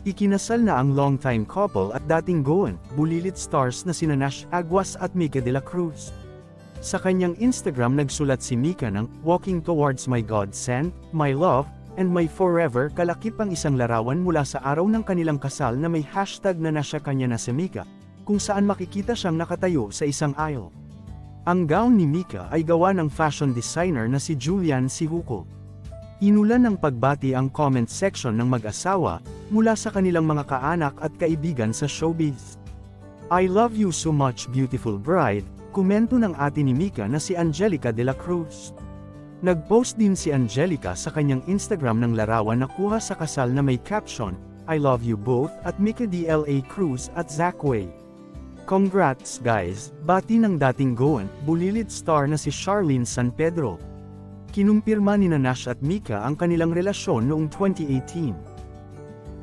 Ikinasal na ang longtime couple at dating Goan, Bulilit stars na sina Nash Aguas at Mika de la Cruz. Sa kanyang Instagram nagsulat si Mika ng "Walking Towards My Godsend, My Love, and My Forever" kalakip ang isang larawan mula sa araw ng kanilang kasal na may hashtag na "Nasya kanya na si Mika", kung saan makikita siyang nakatayo sa isang aisle. Ang gown ni Mika ay gawa ng fashion designer na si Julian Sihuko. Inulan ng pagbati ang comment section ng mag-asawa, mula sa kanilang mga kaanak at kaibigan sa showbiz. "I love you so much beautiful bride," komento ng ate ni Mika na si Angelica de la Cruz. Nag-post din si Angelica sa kanyang Instagram ng larawan na kuha sa kasal na may caption, "I love you both" at Mika de la Cruz at Zach Way. Congrats guys, bati ng dating Goan, Bulilit star na si Charlene San Pedro. Kinumpirma ni Nash at Mika ang kanilang relasyon noong 2018.